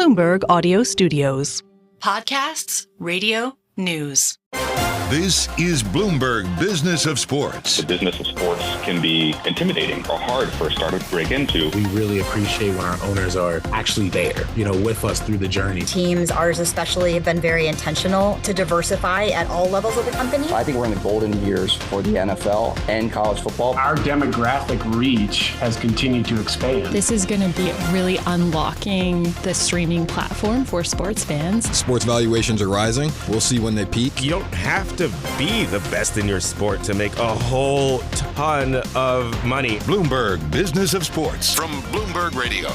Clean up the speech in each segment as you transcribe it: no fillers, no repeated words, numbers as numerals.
Bloomberg Audio Studios. Podcasts, radio, news. This is Bloomberg Business of Sports. The business of sports can be intimidating or hard for a startup to break into. We really appreciate when our owners are actually there, with us through the journey. Teams, ours especially, have been very intentional to diversify at all levels of the company. I think we're in the golden years for the NFL and college football. Our demographic reach has continued to expand. This is going to be really unlocking the streaming platform for sports fans. Sports valuations are rising. We'll see when they peak. You don't have to be the best in your sport to make a whole ton of money. Bloomberg Business of Sports from Bloomberg Radio.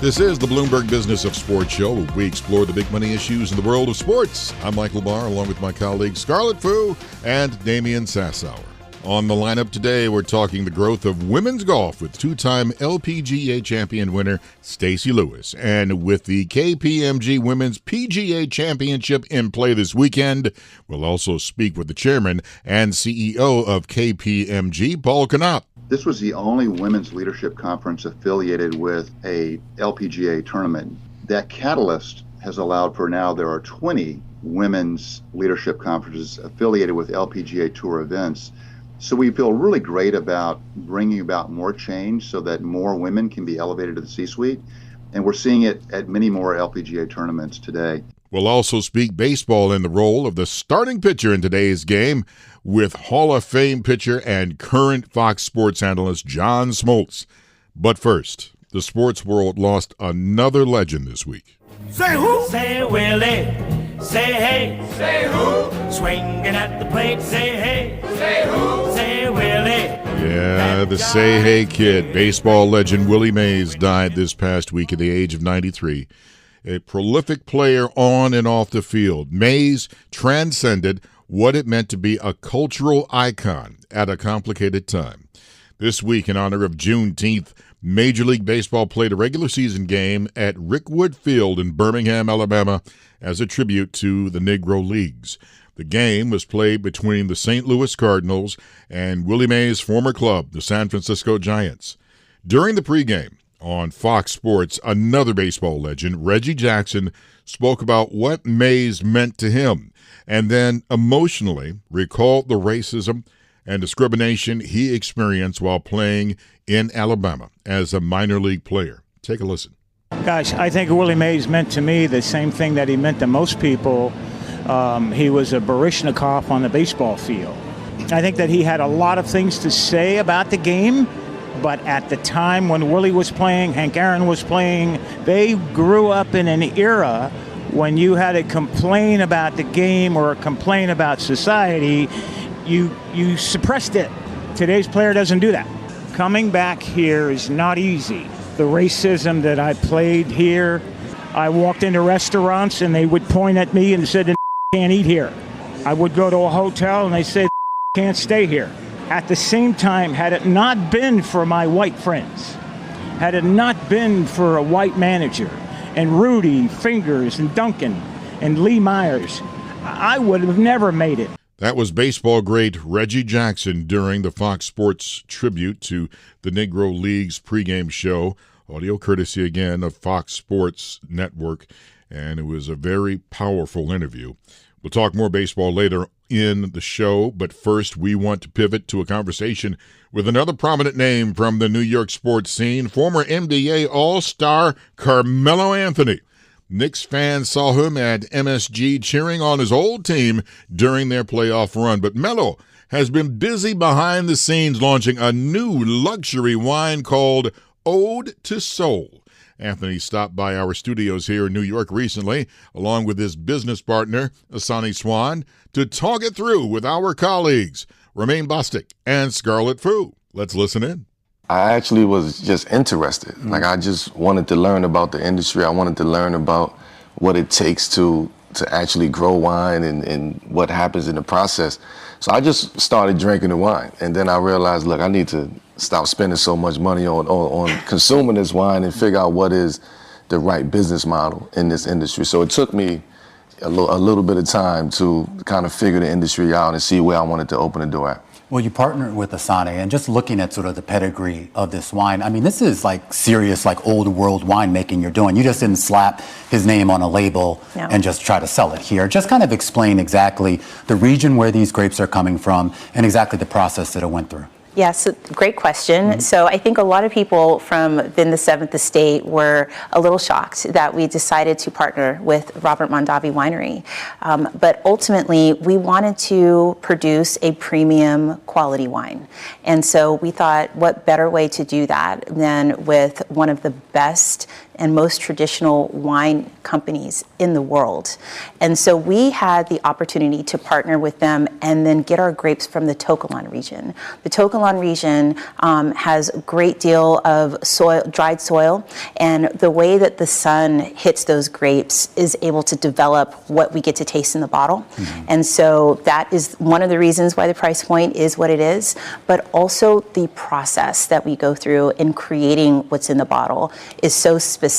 This is the Bloomberg Business of Sports show, where we explore the big money issues in the world of sports. I'm Michael Barr, along with my colleagues Scarlet and Damian Sassower. On the lineup today, we're talking the growth of women's golf with two-time LPGA Champion winner Stacy Lewis. And with the KPMG Women's PGA Championship in play this weekend, we'll also speak with the chairman and CEO of KPMG, Paul Knopp. This was the only women's leadership conference affiliated with a LPGA tournament. That catalyst has allowed for now there are 20 women's leadership conferences affiliated with LPGA Tour events. So we feel really great about bringing about more change so that more women can be elevated to the C-suite. And we're seeing it at many more LPGA tournaments today. We'll also speak baseball in the role of the starting pitcher in today's game with Hall of Fame pitcher and current Fox Sports analyst John Smoltz. But first, the sports world lost another legend this week. Say who? Say Willie. Say hey. Say who? Swinging at the plate. Say hey. Say who? Say Willie. Yeah, the Say Hey Kid, baseball legend Willie Mays died this past week at the age of 93. A prolific player on and off the field, Mays transcended what it meant to be a cultural icon at a complicated time. This week, in honor of Juneteenth, Major League Baseball played a regular season game at Rickwood Field in Birmingham, Alabama, as a tribute to the Negro Leagues. The game was played between the St. Louis Cardinals and Willie Mays' former club, the San Francisco Giants. During the pregame on Fox Sports, another baseball legend, Reggie Jackson, spoke about what Mays meant to him and then emotionally recalled the racism and discrimination he experienced while playing in Alabama as a minor league player. Take a listen. Gosh, I think Willie Mays meant to me the same thing that he meant to most people. He was a Baryshnikov on the baseball field. I think that he had a lot of things to say about the game, but at the time when Willie was playing, Hank Aaron was playing, they grew up in an era when you had to complain about the game or complain about society, you suppressed it. Today's player doesn't do that. Coming back here is not easy. The racism that I played here, I walked into restaurants and they would point at me and said, "Can't eat here." I would go to a hotel and they said, "Can't stay here." At the same time, had it not been for my white friends, had it not been for a white manager and Rudy Fingers and Duncan and Lee Myers, I would have never made it. That was baseball great Reggie Jackson during the Fox Sports tribute to the Negro Leagues pregame show. Audio courtesy again of Fox Sports Network, and it was a very powerful interview. We'll talk more baseball later in the show, but first we want to pivot to a conversation with another prominent name from the New York sports scene, former NBA All-Star Carmelo Anthony. Knicks fans saw him at MSG cheering on his old team during their playoff run, but Melo has been busy behind the scenes launching a new luxury wine called Ode to Soul. Anthony stopped by our studios here in New York recently, along with his business partner, Asani Swan, to talk it through with our colleagues, Romain Bostic and Scarlet. Let's listen in. I actually was just interested. Like, I just wanted to learn about the industry. I wanted to learn about what it takes to actually grow wine and what happens in the process. So I just started drinking the wine. And then I realized, look, I need to stop spending so much money on consuming this wine and figure out what is the right business model in this industry. So it took me a little bit of time to kind of figure the industry out and see where I wanted to open the door at. Well, you partnered with Asane, and just looking at sort of the pedigree of this wine, I mean, this is like serious, like old world winemaking you're doing. You just didn't slap his name on a label and just try to sell it here. Just kind of explain exactly the region where these grapes are coming from and exactly the process that it went through. Yes, great question. So I think a lot of people from within the Seventh Estate were a little shocked that we decided to partner with Robert Mondavi Winery. But ultimately, we wanted to produce a premium quality wine. And so we thought, what better way to do that than with one of the best and most traditional wine companies in the world. And so we had the opportunity to partner with them and then get our grapes from the Tokelau region. The Tokelau region has a great deal of soil, dried soil, and the way that the sun hits those grapes is able to develop what we get to taste in the bottle. And so that is one of the reasons why the price point is what it is, but also the process that we go through in creating what's in the bottle is so specific,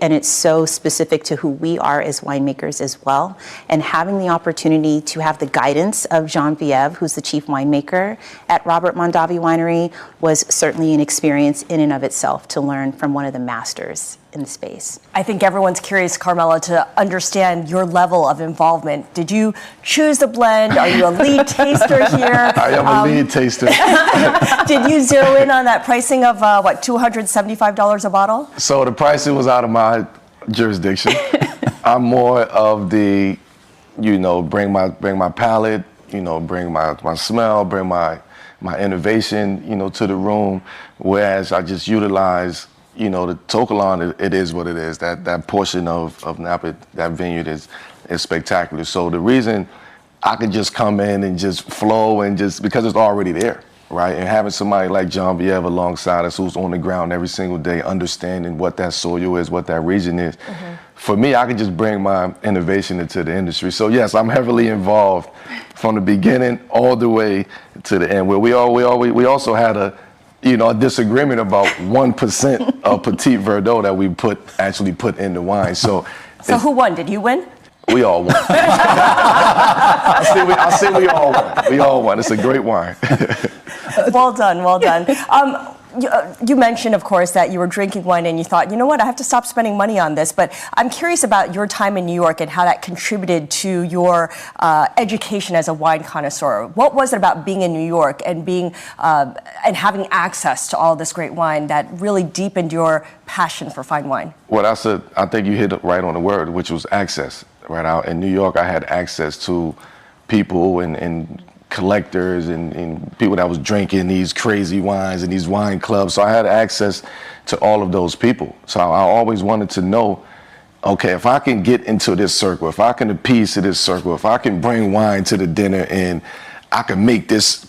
and it's so specific to who we are as winemakers as well. And having the opportunity to have the guidance of Genevieve, who's the chief winemaker at Robert Mondavi Winery, was certainly an experience in and of itself to learn from one of the masters in the space. I think everyone's curious, Carmelo, to understand your level of involvement. Did you choose the blend? Are you a lead taster here? I am a lead taster. Did you zero in on that pricing of, $275 a bottle? So the pricing was out of my jurisdiction. I'm more of the, bring my palate, bring my smell, bring my innovation, to the room, whereas I just utilize the Tokelau, it is what it is. That portion of Napa, that vineyard is spectacular. So the reason I could just come in and just flow and just, because it's already there, right? And having somebody like Genevieve alongside us who's on the ground every single day, understanding what that soil is, what that region is. For me, I could just bring my innovation into the industry. So yes, I'm heavily involved from the beginning all the way to the end, where we also had a disagreement about 1% of Petit Verdot that we actually put in the wine. So who won? Did you win? We all won. I say we all won. We all won. It's a great wine. Well done, well done. You mentioned, of course, that you were drinking wine and you thought, you know what, I have to stop spending money on this. But I'm curious about your time in New York and how that contributed to your education as a wine connoisseur. What was it about being in New York and and having access to all this great wine that really deepened your passion for fine wine? Well, I think you hit it right on the word, which was access. Right out in New York, I had access to people and collectors and people that was drinking these crazy wines and these wine clubs. So I had access to all of those people. So I always wanted to know, okay, if I can get into this circle, if I can appease to this circle, if I can bring wine to the dinner and I can make this,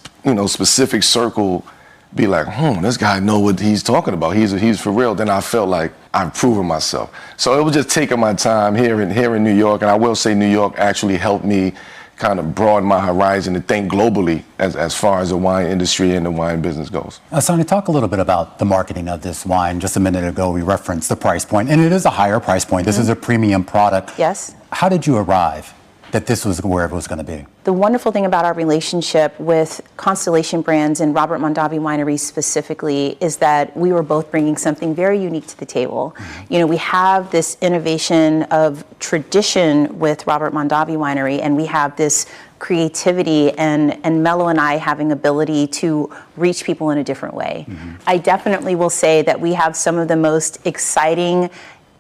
specific circle be like, this guy know what he's talking about. He's for real. Then I felt like I've proven myself. So it was just taking my time here in New York. And I will say New York actually helped me kind of broaden my horizon to think globally as far as the wine industry and the wine business goes. Sonny, talk a little bit about the marketing of this wine. Just a minute ago, we referenced the price point, and it is a higher price point. This is a premium product. Yes. How did you arrive that this was where it was going to be? The wonderful thing about our relationship with Constellation Brands and Robert Mondavi Winery specifically is that we were both bringing something very unique to the table. We have this innovation of tradition with Robert Mondavi Winery, and we have this creativity and Mello and I having ability to reach people in a different way. I definitely will say that we have some of the most exciting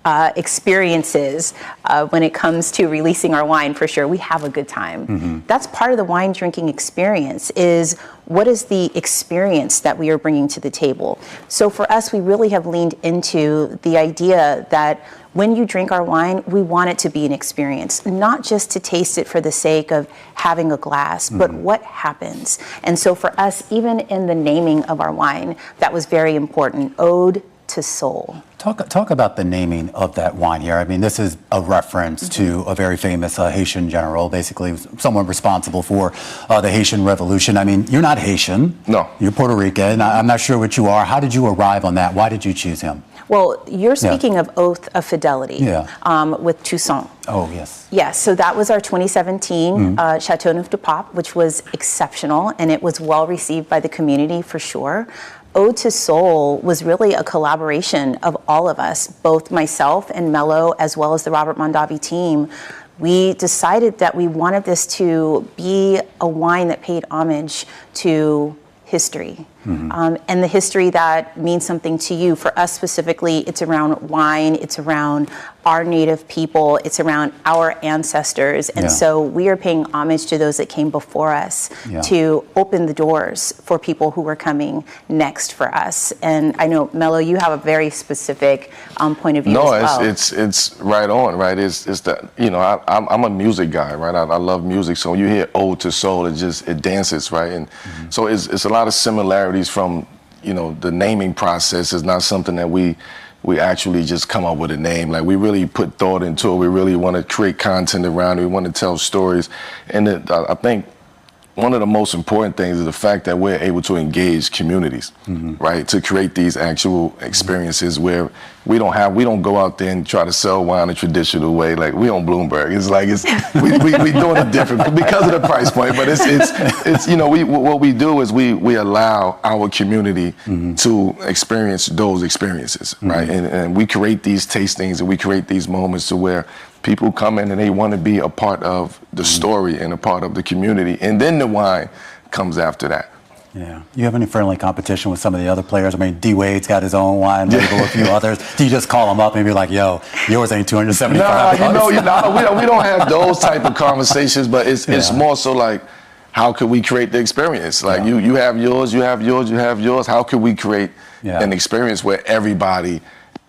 experiences when it comes to releasing our wine. For sure, we have a good time. That's part of the wine drinking experience, is what is the experience that we are bringing to the table. So for us, we really have leaned into the idea that when you drink our wine, we want it to be an experience, not just to taste it for the sake of having a glass, but what happens. And so for us, even in the naming of our wine, that was very important. Ode to soul. Talk about the naming of that wine here. I mean, this is a reference to a very famous Haitian general, basically someone responsible for the Haitian Revolution. I mean, you're not Haitian. No. You're Puerto Rican. I'm not sure what you are. How did you arrive on that? Why did you choose him? Well, you're speaking of Oath of Fidelity with Toussaint. Oh, yes. Yes, so that was our 2017 Chateauneuf du Pape, which was exceptional, and it was well received by the community for sure. Ode to Soul was really a collaboration of all of us, both myself and Melo, as well as the Robert Mondavi team. We decided that we wanted this to be a wine that paid homage to history. And the history that means something to you. For us specifically, it's around wine, it's around our native people, it's around our ancestors. And so we are paying homage to those that came before us to open the doors for people who were coming next for us. And I know, Melo, you have a very specific point of view as well. No, it's right on, right? It's that, you know, I'm a music guy, right? I love music. So when you hear Ode to Soul, it dances, right? And so it's a lot of similarities from, you know, the naming process is not something that we actually just come up with a name. Like, we really put thought into it. We really want to create content around it. We want to tell stories. And I think one of the most important things is the fact that we're able to engage communities, right? To create these actual experiences where we don't go out there and try to sell wine a traditional way. Like, we on Bloomberg. It's like, we doing it different because of the price point. But it's you know, what we do is we allow our community to experience those experiences, right? And we create these tastings and we create these moments to where people come in and they want to be a part of the story and a part of the community. And then the wine comes after that. Yeah. You have any friendly competition with some of the other players? I mean, D Wade's got his own wine label, a few others. Do you just call them up and be like, yo, yours ain't $275? No, we don't have those type of conversations, but it's more so like, how can we create the experience? Like, you have yours, you have yours, you have yours. How can we create an experience where everybody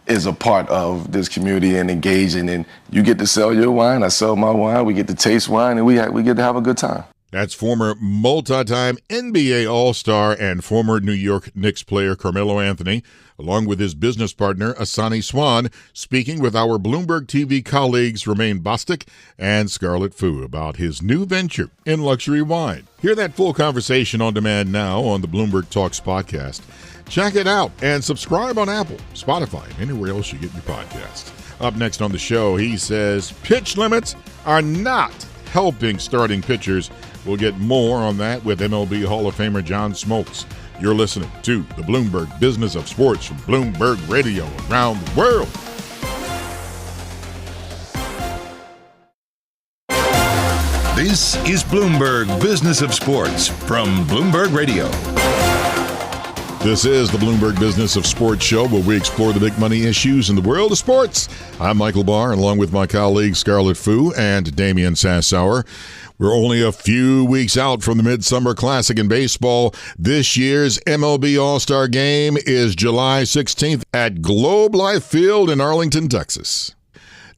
is a part of this community and engaging, and you get to sell your wine, I sell my wine, we get to taste wine, and we get to have a good time. That's former multi-time NBA All-Star and former New York Knicks player Carmelo Anthony, along with his business partner Asani Swan, speaking with our Bloomberg TV colleagues Romaine Bostic and Scarlet Fu about his new venture in luxury wine. Hear that full conversation on demand now on the Bloomberg Talks podcast. Check it out and subscribe on Apple, Spotify, and anywhere else you get your podcasts. Up next on the show, he says pitch limits are not helping starting pitchers. We'll get more on that with MLB Hall of Famer John Smoltz. You're listening to the Bloomberg Business of Sports from Bloomberg Radio around the world. This is Bloomberg Business of Sports from Bloomberg Radio. This is the Bloomberg Business of Sports show where we explore the big money issues in the world of sports. I'm Michael Barr, along with my colleagues Scarlet Fu and Damian Sassower. We're only a few weeks out from the Midsummer Classic in baseball. This year's MLB All-Star Game is July 16th at Globe Life Field in Arlington, Texas.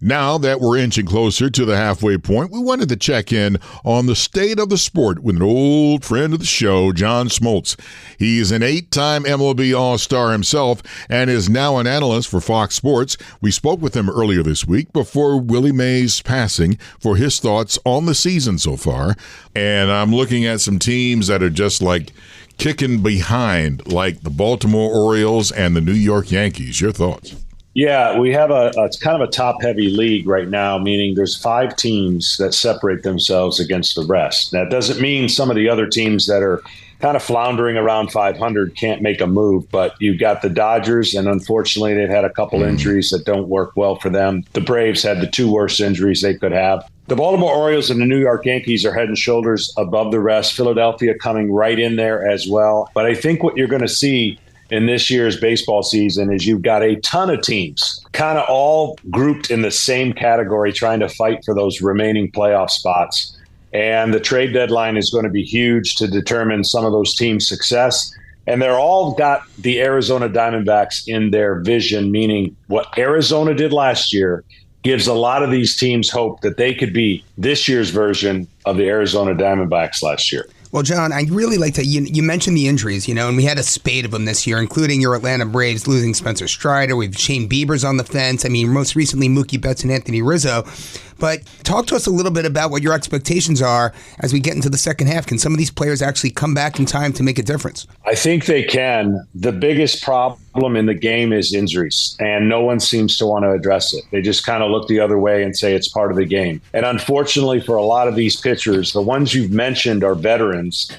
Now that we're inching closer to the halfway point, we wanted to check in on the state of the sport with an old friend of the show, John Smoltz. He's an 8-time MLB All-Star himself and is now an analyst for Fox Sports. We spoke with him earlier this week before Willie Mays' passing for his thoughts on the season so far. And I'm looking at some teams that are just like kicking behind, like the Baltimore Orioles and the New York Yankees. Your thoughts? Yeah, we have it's kind of a top-heavy league right now, meaning there's 5 teams that separate themselves against the rest. That doesn't mean some of the other teams that are kind of floundering around 500 can't make a move, but you've got the Dodgers, and unfortunately they've had a couple injuries that don't work well for them. The Braves had the 2 worst injuries they could have. The Baltimore Orioles and the New York Yankees are head and shoulders above the rest. Philadelphia coming right in there as well. But I think what you're going to see in this year's baseball season is you've got a ton of teams kind of all grouped in the same category trying to fight for those remaining playoff spots. And the trade deadline is going to be huge to determine some of those teams' success. And they're all got the Arizona Diamondbacks in their vision, meaning what Arizona did last year gives a lot of these teams hope that they could be this year's version of the Arizona Diamondbacks last year. Well, John, I'd really like to, you mentioned the injuries, and we had a spate of them this year, including your Atlanta Braves losing Spencer Strider. We've Shane Bieber's on the fence. I mean, most recently, Mookie Betts and Anthony Rizzo. But talk to us a little bit about what your expectations are as we get into the second half. Can some of these players actually come back in time to make a difference? I think they can. The biggest problem in the game is injuries, and no one seems to want to address it. They just kind of look the other way and say it's part of the game. And unfortunately for a lot of these pitchers, the ones you've mentioned are veterans.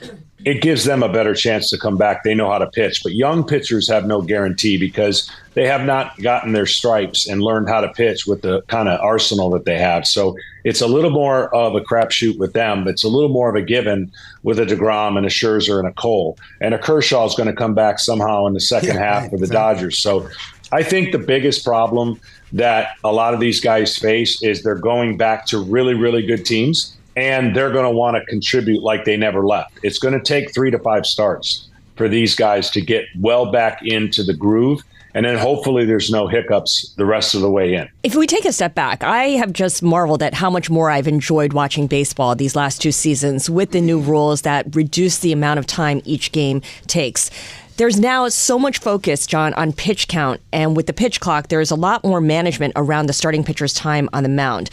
It gives them a better chance to come back. They know how to pitch. But young pitchers have no guarantee because they have not gotten their stripes and learned how to pitch with the kind of arsenal that they have. So it's a little more of a crapshoot with them. It's a little more of a given with a DeGrom and a Scherzer and a Cole. And a Kershaw is going to come back somehow in the second half for the Dodgers. So I think the biggest problem that a lot of these guys face is they're going back to really, really good teams. And they're going to want to contribute like they never left. It's going to take 3 to 5 starts for these guys to get well back into the groove. And then hopefully there's no hiccups the rest of the way in. If we take a step back, I have just marveled at how much more I've enjoyed watching baseball these last 2 seasons with the new rules that reduce the amount of time each game takes. There's now so much focus, John, on pitch count. And with the pitch clock, there's a lot more management around the starting pitcher's time on the mound.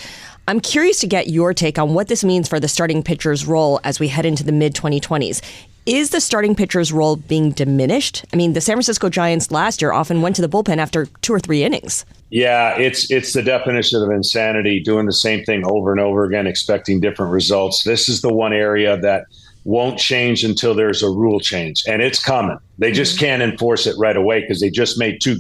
I'm curious to get your take on what this means for the starting pitcher's role as we head into the mid-2020s. Is the starting pitcher's role being diminished? I mean, the San Francisco Giants last year often went to the bullpen after 2 or 3 innings. Yeah, it's the definition of insanity, doing the same thing over and over again, expecting different results. This is the one area that won't change until there's a rule change, and it's coming. They just can't enforce it right away because they just made 3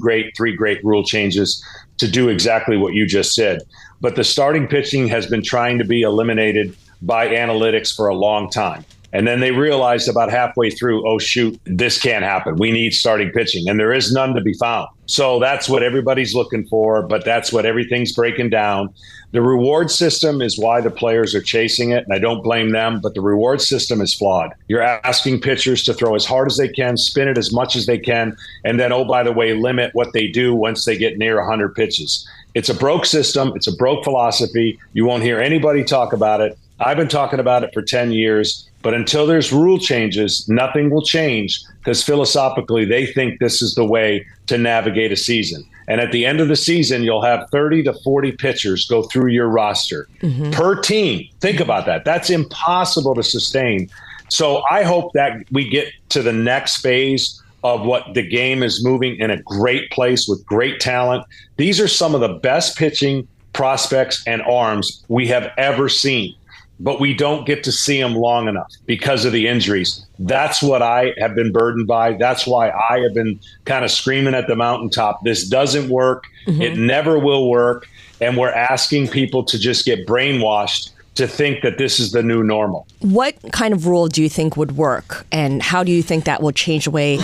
great rule changes to do exactly what you just said. But the starting pitching has been trying to be eliminated by analytics for a long time. And then they realized about halfway through, oh, shoot, this can't happen. We need starting pitching. And there is none to be found. So that's what everybody's looking for, but that's what everything's breaking down. The reward system is why the players are chasing it, and I don't blame them, but the reward system is flawed. You're asking pitchers to throw as hard as they can, spin it as much as they can, and then, oh, by the way, limit what they do once they get near 100 pitches. It's a broke system. It's a broke philosophy. You won't hear anybody talk about it. I've been talking about it for 10 years. But until there's rule changes, nothing will change because philosophically they think this is the way to navigate a season. And at the end of the season, you'll have 30 to 40 pitchers go through your roster per team. Think about that. That's impossible to sustain. So I hope that we get to the next phase of what the game is moving in a great place with great talent. These are some of the best pitching prospects and arms we have ever seen. But we don't get to see them long enough because of the injuries. That's what I have been burdened by. That's why I have been kind of screaming at the mountaintop. This doesn't work. It never will work. And we're asking people to just get brainwashed to think that this is the new normal. What kind of rule do you think would work? And how do you think that will change the way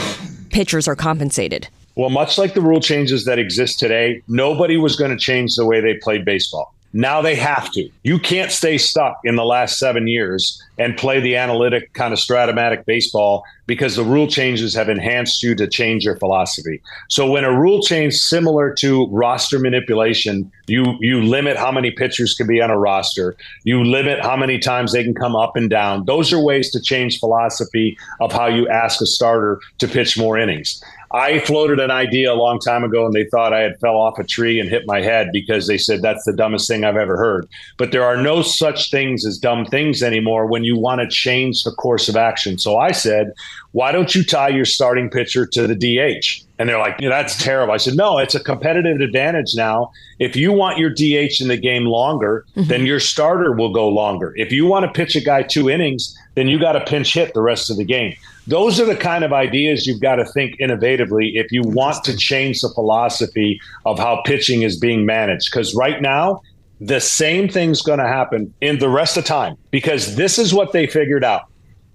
pitchers are compensated? Well, much like the rule changes that exist today, nobody was going to change the way they played baseball. Now they have to. You can't stay stuck in the last 7 years and play the analytic kind of stratomatic baseball because the rule changes have enhanced you to change your philosophy. So when a rule change similar to roster manipulation, you limit how many pitchers can be on a roster. You limit how many times they can come up and down. Those are ways to change philosophy of how you ask a starter to pitch more innings. I floated an idea a long time ago and they thought I had fell off a tree and hit my head because they said that's the dumbest thing I've ever heard. But there are no such things as dumb things anymore when you want to change the course of action. So I said, why don't you tie your starting pitcher to the DH? And they're like, that's terrible. I said, no, it's a competitive advantage now. If you want your DH in the game longer, then your starter will go longer. If you want to pitch a guy 2 innings, then you got to pinch hit the rest of the game. Those are the kind of ideas you've got to think innovatively if you want to change the philosophy of how pitching is being managed. Because right now, the same thing's going to happen in the rest of time because this is what they figured out.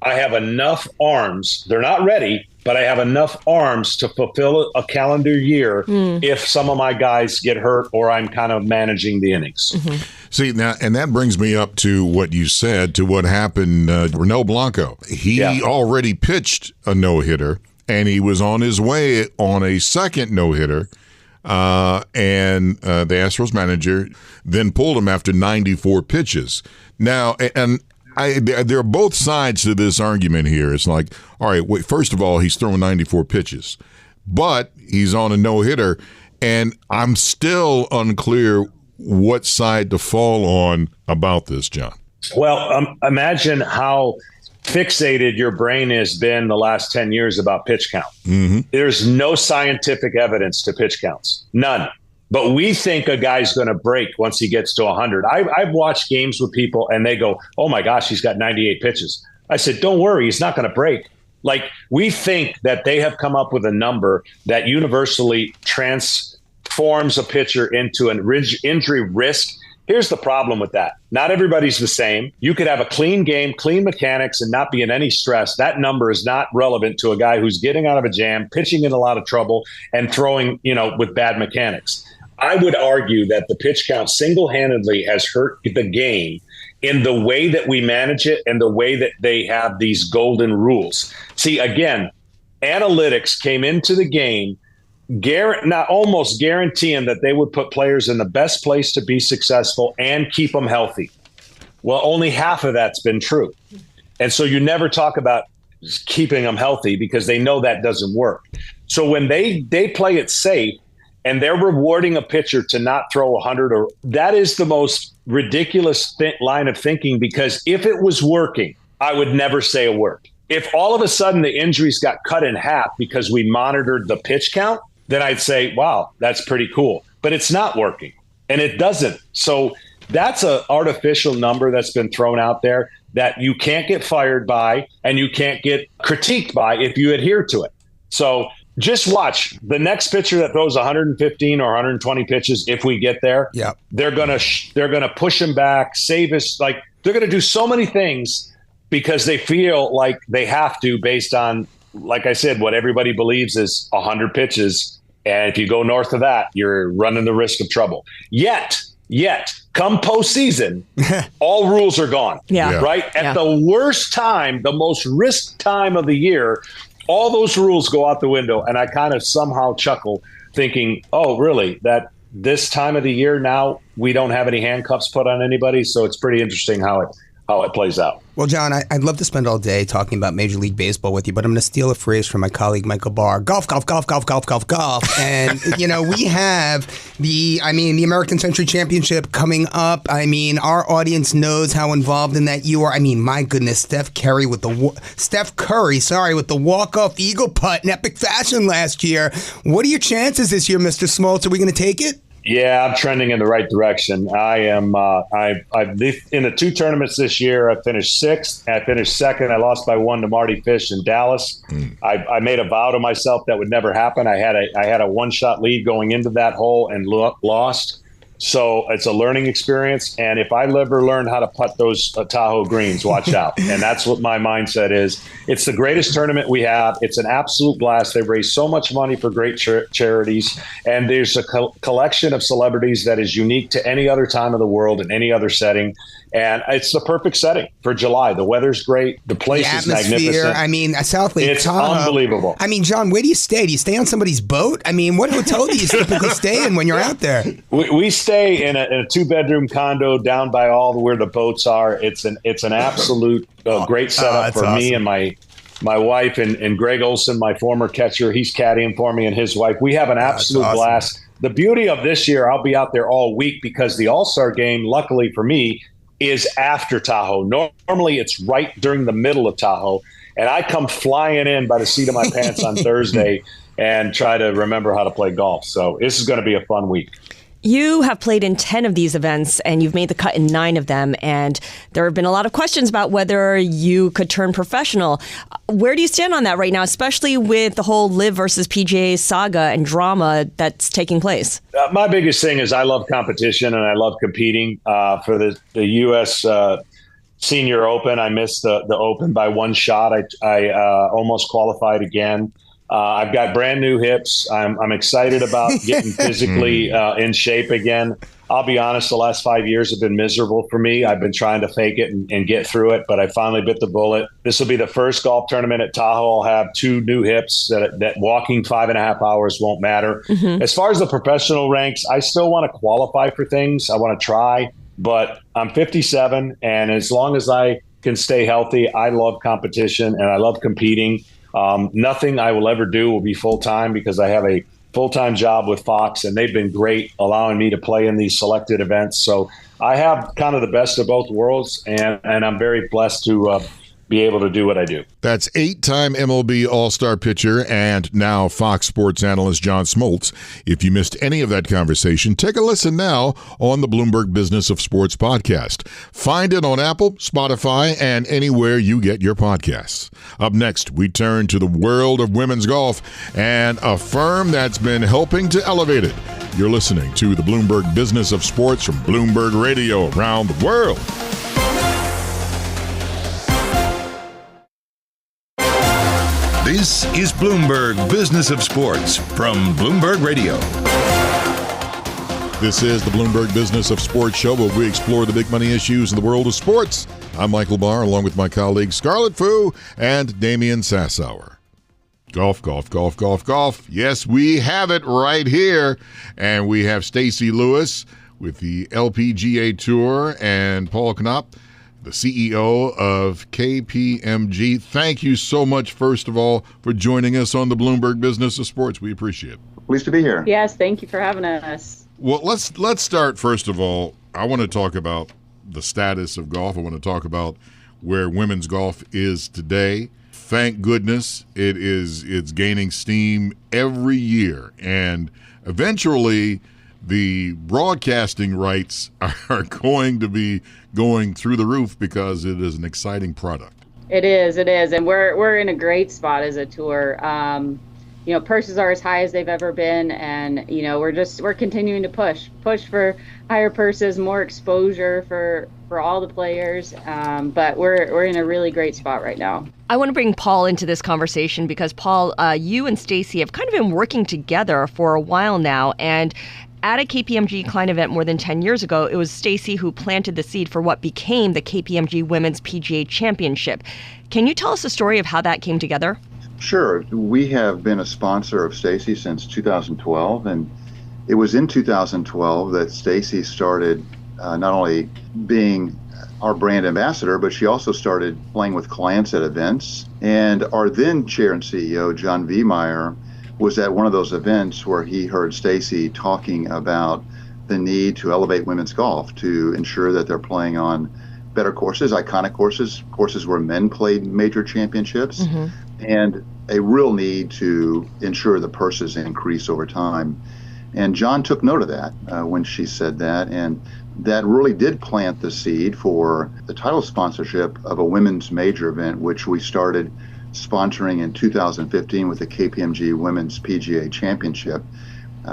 I have enough arms. They're not ready, but I have enough arms to fulfill a calendar year if some of my guys get hurt or I'm kind of managing the innings. See, now, and that brings me up to what you said, to what happened. Ronel Blanco, he already pitched a no-hitter, and he was on his way on a second no-hitter, and the Astros manager then pulled him after 94 pitches. Now, and there are both sides to this argument here. It's like, all right, wait, first of all, he's throwing 94 pitches, but he's on a no-hitter, and I'm still unclear what side to fall on about this, John. Well, imagine how fixated your brain has been the last 10 years about pitch count. Mm-hmm. There's no scientific evidence to pitch counts. None. But we think a guy's going to break once he gets to 100. I've watched games with people and they go, oh my gosh, he's got 98 pitches. I said, don't worry, he's not going to break. Like, we think that they have come up with a number that universally transforms a pitcher into an injury risk. Here's the problem with that. Not everybody's the same. You could have a clean game, clean mechanics, and not be in any stress. That number is not relevant to a guy who's getting out of a jam, pitching in a lot of trouble, and throwing, with bad mechanics. I would argue that the pitch count single-handedly has hurt the game in the way that we manage it and the way that they have these golden rules. See, again, analytics came into the game not almost guaranteeing that they would put players in the best place to be successful and keep them healthy. Well, only half of that's been true. And so you never talk about keeping them healthy because they know that doesn't work. So when they play it safe and they're rewarding a pitcher to not throw 100, that is the most ridiculous line of thinking, because if it was working, I would never say a word. If all of a sudden the injuries got cut in half because we monitored the pitch count, then I'd say, wow, that's pretty cool. But it's not working, and it doesn't. So that's an artificial number that's been thrown out there that you can't get fired by and you can't get critiqued by if you adhere to it. So just watch the next pitcher that throws 115 or 120 pitches. If we get there, they're gonna push him back, save us. Like, they're gonna do so many things because they feel like they have to, based on, like I said, what everybody believes is 100 pitches. And if you go north of that, you're running the risk of trouble. Yet, come postseason, all rules are gone. Right? At the worst time, the most risk time of the year, all those rules go out the window. And I kind of somehow chuckle thinking, oh, really? That this time of the year now, we don't have any handcuffs put on anybody. So it's pretty interesting how it plays out. Well, John, I'd love to spend all day talking about Major League Baseball with you, but I'm going to steal a phrase from my colleague Michael Barr. Golf, golf, golf, golf, golf, golf, golf. And, we have the American Century Championship coming up. I mean, our audience knows how involved in that you are. I mean, my goodness, Steph Curry with the walk-off eagle putt in epic fashion last year. What are your chances this year, Mr. Smoltz? Are we going to take it? Yeah, I'm trending in the right direction. I am. I've in the two tournaments this year, I finished sixth. I finished second. I lost by 1 to Marty Fish in Dallas. I made a vow to myself that would never happen. I had a one-shot lead going into that hole and lost. So it's a learning experience. And if I ever learn how to putt those Tahoe greens, watch out. And that's what my mindset is. It's the greatest tournament we have. It's an absolute blast. They've raised so much money for great charities. And there's a collection of celebrities that is unique to any other time of the world in any other setting. And it's the perfect setting for July. The weather's great. The place is magnificent. I mean, South Lake Tahoe. It's unbelievable. I mean, John, where do you stay? Do you stay on somebody's boat? I mean, what hotel do you typically stay in when you're out there? We stay in a 2-bedroom condo down by where the boats are. It's an absolute great setup for me and my wife and Greg Olson, my former catcher. He's caddying for me and his wife. We have an absolute blast. The beauty of this year, I'll be out there all week because the All-Star game, luckily for me, is after Tahoe. Normally it's right during the middle of Tahoe, and I come flying in by the seat of my pants on Thursday and try to remember how to play golf. So this is going to be a fun week. You have played in 10 of these events, and you've made the cut in 9 of them, and there have been a lot of questions about whether you could turn professional. Where do you stand on that right now, especially with the whole LIV versus PGA saga and drama that's taking place? My biggest thing is I love competition, and I love competing. For the U.S. Senior Open, I missed the Open by 1 shot. I almost qualified again. I've got brand new hips. I'm excited about getting physically in shape again. I'll be honest, the last 5 years have been miserable for me. I've been trying to fake it and get through it, but I finally bit the bullet. This will be the first golf tournament at Tahoe. I'll have 2 new hips that walking 5.5 hours won't matter. As far as the professional ranks, I still want to qualify for things. I want to try, but I'm 57, and as long as I can stay healthy. I love competition and I love competing. Nothing I will ever do will be full-time because I have a full-time job with Fox, and they've been great allowing me to play in these selected events. So I have kind of the best of both worlds, and I'm very blessed to be able to do what I do. That's 8-time MLB All-Star pitcher and now Fox Sports analyst John Smoltz. If you missed any of that conversation, take a listen now on the Bloomberg Business of Sports podcast. Find it on Apple, Spotify, and anywhere you get your podcasts. Up next, we turn to the world of women's golf and a firm that's been helping to elevate it. You're listening to the Bloomberg Business of Sports from Bloomberg Radio around the world. This is Bloomberg Business of Sports from Bloomberg Radio. This is the Bloomberg Business of Sports show where we explore the big money issues in the world of sports. I'm Michael Barr, along with my colleagues Scarlet and Damian Sassower. Golf, golf, golf, golf, golf. Yes, we have it right here. And we have Stacy Lewis with the LPGA Tour and Paul Knopp, the CEO of KPMG. Thank you so much, first of all, for joining us on the Bloomberg Business of Sports. We appreciate it. Pleased to be here. Yes, thank you for having us. Well, let's start, first of all. I want to talk about the status of golf. I want to talk about where women's golf is today. Thank goodness it's gaining steam every year. And eventually the broadcasting rights are going to be going through the roof because it is an exciting product. It is, and we're in a great spot as a tour. Purses are as high as they've ever been, and we're continuing to push for higher purses, more exposure for all the players. But we're in a really great spot right now. I want to bring Paul into this conversation because, Paul, you and Stacy have kind of been working together for a while now, and at a KPMG client event more than 10 years ago, it was Stacy who planted the seed for what became the KPMG Women's PGA Championship. Can you tell us the story of how that came together? Sure. We have been a sponsor of Stacy since 2012, and it was in 2012 that Stacy started not only being our brand ambassador, but she also started playing with clients at events. And our then chair and CEO, John Viemeyer, was at one of those events where he heard Stacy talking about the need to elevate women's golf, to ensure that they're playing on better courses, iconic courses where men played major championships, and a real need to ensure the purses increase over time. And John took note of that when she said that, and that really did plant the seed for the title sponsorship of a women's major event, which we started sponsoring in 2015 with the KPMG Women's PGA Championship.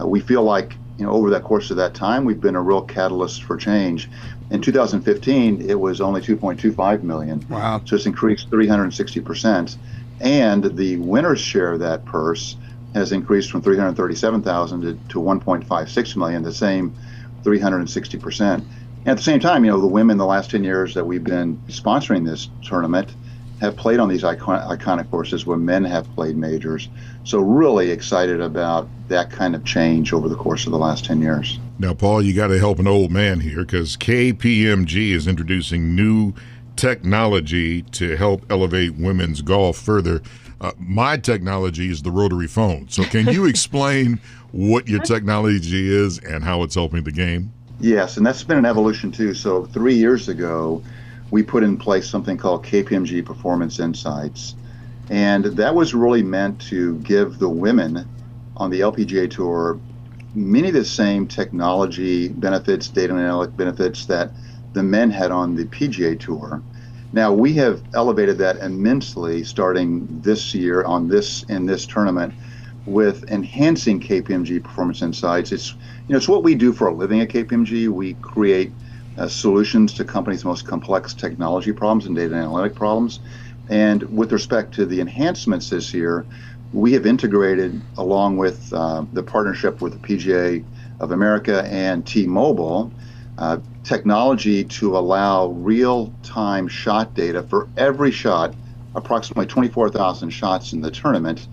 We feel like, over that course of that time, we've been a real catalyst for change. In 2015, it was only $2.25 million. Wow. So it's increased 360%. And the winner's share of that purse has increased from $337,000 to $1.56 million, the same 360%. And at the same time, the women the last 10 years that we've been sponsoring this tournament have played on these iconic courses where men have played majors. So really excited about that kind of change over the course of the last 10 years. Now, Paul, you got to help an old man here because KPMG is introducing new technology to help elevate women's golf further. My technology is the rotary phone. So can you explain what your technology is and how it's helping the game? Yes, and that's been an evolution too. So 3 years ago, we put in place something called KPMG Performance Insights. And that was really meant to give the women on the LPGA Tour many of the same technology benefits, data analytic benefits that the men had on the PGA Tour. Now, we have elevated that immensely starting this year in this tournament with enhancing KPMG Performance Insights. It's what we do for a living at KPMG. We create solutions to companies' most complex technology problems and data analytic problems. And with respect to the enhancements this year, we have integrated, along with the partnership with the PGA of America and T-Mobile, technology to allow real-time shot data for every shot, approximately 24,000 shots in the tournament,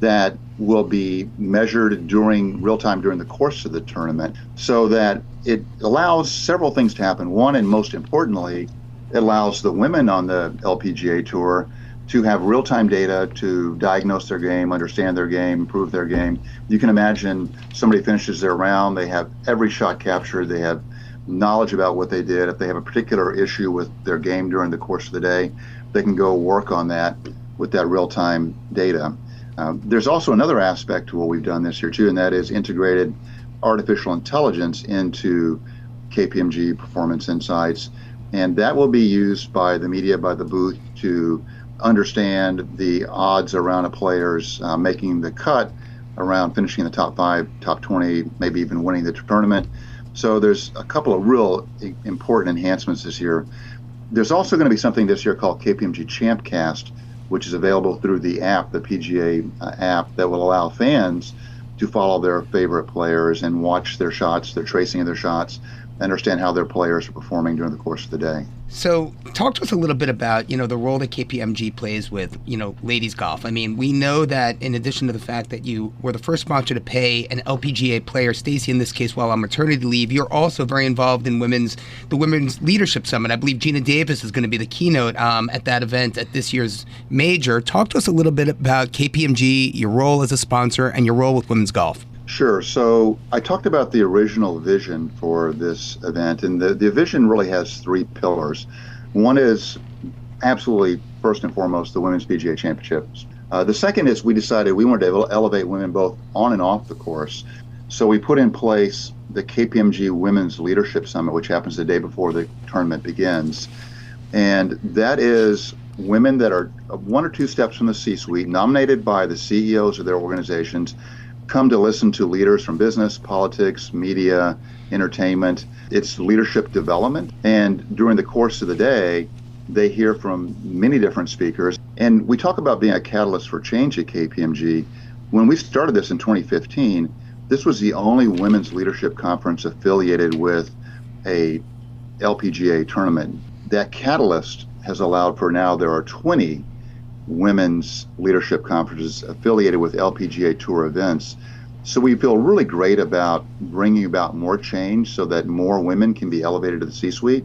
that will be measured real-time during the course of the tournament, so that it allows several things to happen. One, and most importantly, It allows the women on the LPGA Tour to have real-time data to diagnose their game, understand their game, improve their game. You can imagine somebody finishes their round, they have every shot captured, they have knowledge about what they did. If they have a particular issue with their game during the course of the day, they can go work on that with that real-time data. There's also another aspect to what we've done this year too, and that is integrated artificial intelligence into KPMG Performance Insights. And that will be used by the media, by the booth, to understand the odds around a player's making the cut, around finishing in the top 5, top 20, maybe even winning the tournament. So there's a couple of real important enhancements this year. There's also going to be something this year called KPMG Champcast, which is available through the app, the PGA app, that will allow fans to follow their favorite players and watch their shots, their tracing of their shots, understand how their players are performing during the course of the day. So talk to us a little bit about, the role that KPMG plays with, ladies golf. I mean, we know that in addition to the fact that you were the first sponsor to pay an LPGA player, Stacy in this case, while on maternity leave, you're also very involved in the Women's Leadership Summit. I believe Gina Davis is going to be the keynote at that event at this year's major. Talk to us a little bit about KPMG, your role as a sponsor, and your role with women's golf. Sure. So I talked about the original vision for this event, and the vision really has 3 pillars. One is absolutely, first and foremost, the Women's PGA Championships. The second is we decided we wanted to elevate women both on and off the course. So we put in place the KPMG Women's Leadership Summit, which happens the day before the tournament begins. And that is women that are 1 or 2 steps from the C-suite, nominated by the CEOs of their organizations, come to listen to leaders from business, politics, media, entertainment. It's leadership development. And during the course of the day, they hear from many different speakers. And we talk about being a catalyst for change at KPMG. When we started this in 2015, this was the only women's leadership conference affiliated with a LPGA tournament. That catalyst has allowed for now there are 20 women's leadership conferences affiliated with LPGA Tour events. So we feel really great about bringing about more change so that more women can be elevated to the C-suite.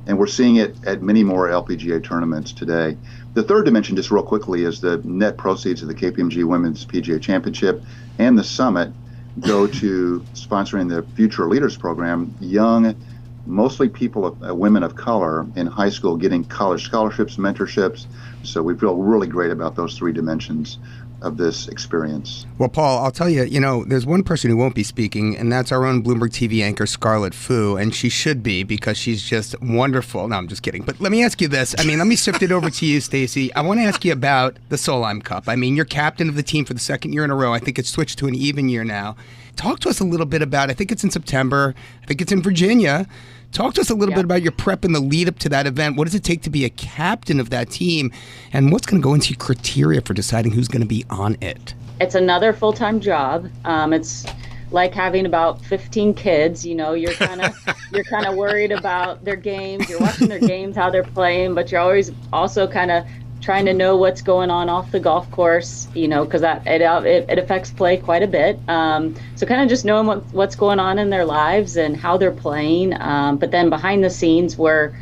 And we're seeing it at many more LPGA tournaments today. The third dimension, just real quickly, is the net proceeds of the KPMG Women's PGA Championship and the summit go to sponsoring the Future Leaders Program, young, mostly women of color in high school getting college scholarships, mentorships. So we feel really great about those 3 dimensions of this experience. Well, Paul, I'll tell you, there's one person who won't be speaking, and that's our own Bloomberg TV anchor, Scarlet, and she should be because she's just wonderful. No, I'm just kidding. But let me ask you this. Let me shift it over to you, Stacy. I want to ask you about the Solheim Cup. You're captain of the team for the 2nd year in a row. I think it's switched to an even year now. Talk to us a little bit about, I think it's in September. I think it's in Virginia. Talk to us a little bit about your prep and the lead up to that event. What does it take to be a captain of that team? And what's going to go into your criteria for deciding who's going to be on it? It's another full-time job. It's like having about 15 kids. You're kind of worried about their games. You're watching their games, how they're playing, but you're always also kind of trying to know what's going on off the golf course, because it affects play quite a bit. So kind of just knowing what's going on in their lives and how they're playing. But then behind the scenes, we're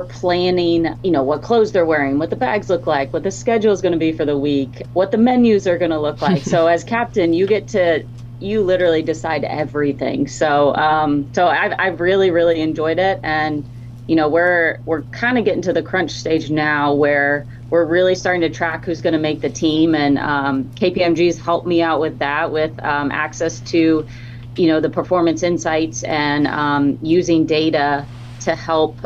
planning, what clothes they're wearing, what the bags look like, what the schedule is going to be for the week, what the menus are going to look like. So as captain, you literally decide everything. So I've really, really enjoyed it. And we're kind of getting to the crunch stage now where we're really starting to track who's going to make the team, and KPMG's helped me out with that, with access to, the performance insights and using data to help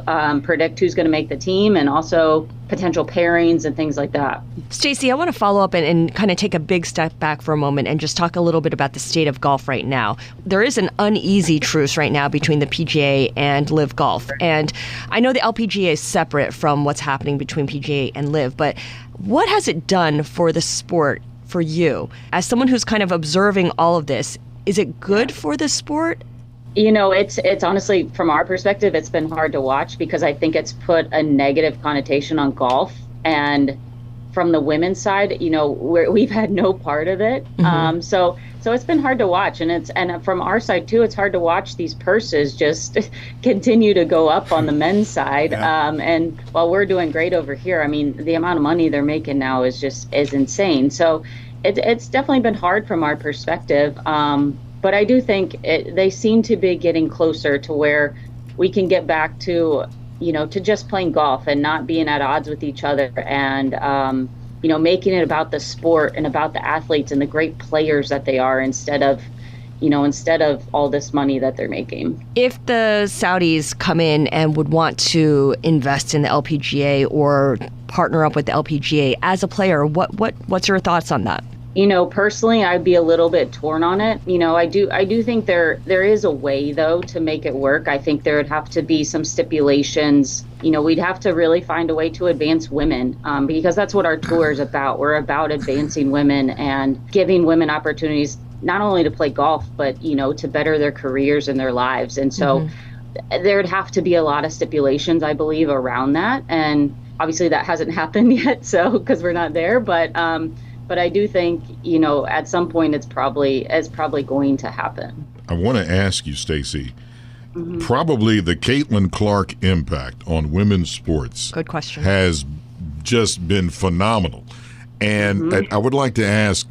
predict who's going to make the team, and also potential pairings and things like that. Stacy, I want to follow up and kind of take a big step back for a moment and just talk a little bit about the state of golf right now. There is an uneasy truce right now between the PGA and LIV Golf. And I know the LPGA is separate from what's happening between PGA and LIV, but what has it done for the sport for you? As someone who's kind of observing all of this, is it good for the sport? It's honestly, from our perspective, it's been hard to watch because I think it's put a negative connotation on golf. And from the women's side, we've had no part of it. Mm-hmm. So So it's been hard to watch, and from our side too, it's hard to watch these purses just continue to go up on the men's side. And while we're doing great over here, I mean, the amount of money they're making now is insane. So it's definitely been hard from our perspective. But I do think they seem to be getting closer to where we can get back to, to just playing golf and not being at odds with each other, and making it about the sport and about the athletes and the great players that they are, instead of all this money that they're making. If the Saudis come in and would want to invest in the LPGA or partner up with the LPGA as a player, what's your thoughts on that? Personally, I'd be a little bit torn on it. I do think there is a way, though, to make it work. I think there would have to be some stipulations. We'd have to really find a way to advance women, because that's what our tour is about. We're about advancing women and giving women opportunities not only to play golf, but, to better their careers and their lives. And so there'd have to be a lot of stipulations, I believe, around that. And obviously that hasn't happened yet, so because we're not there. But I do think, at some point it's probably going to happen. I want to ask you, Stacy, probably the Caitlin Clark impact on women's sports Good question. has just been phenomenal. And I would like to ask,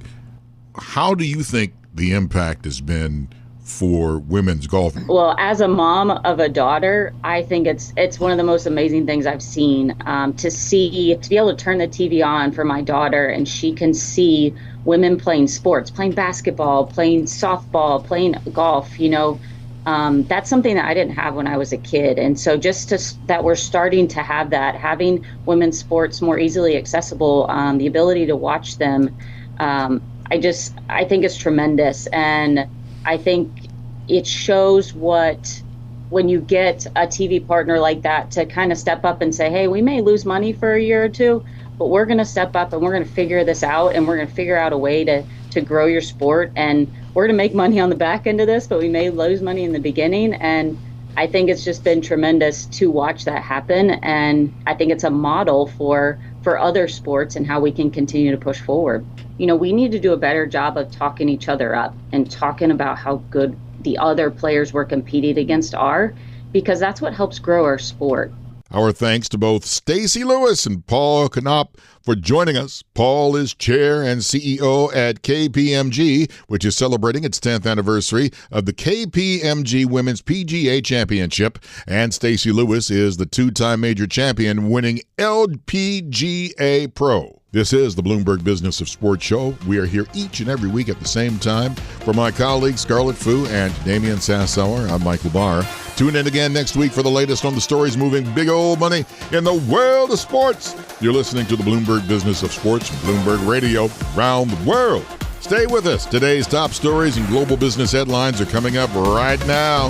how do you think the impact has been for women's golf? Well, as a mom of a daughter, I think it's one of the most amazing things I've seen, to be able to turn the TV on for my daughter and she can see women playing sports, playing basketball, playing softball, playing golf. That's something that I didn't have when I was a kid. And so that we're starting to have that, having women's sports more easily accessible, the ability to watch them, I think it's tremendous. And I think it shows when you get a TV partner like that to kind of step up and say, hey, we may lose money for a year or two, but we're going to step up and we're going to figure this out, and we're going to figure out a way to grow your sport, and we're going to make money on the back end of this, but we may lose money in the beginning. And I think it's just been tremendous to watch that happen, and I think it's a model for other sports and how we can continue to push forward. We need to do a better job of talking each other up and talking about how good the other players we're competing against are, because that's what helps grow our sport. Our thanks to both Stacy Lewis and Paul Knopp for joining us. Paul is chair and CEO at KPMG, which is celebrating its 10th anniversary of the KPMG Women's PGA Championship, and Stacy Lewis is the two-time major champion, winning LPGA Pro. This is the Bloomberg Business of Sports Show. We are here each and every week at the same time. For my colleagues Scarlet and Damian Sassower, I'm Michael Barr. Tune in again next week for the latest on the stories moving big old money in the world of sports. You're listening to the Bloomberg Business of Sports, Bloomberg Radio, around the world. Stay with us. Today's top stories and global business headlines are coming up right now.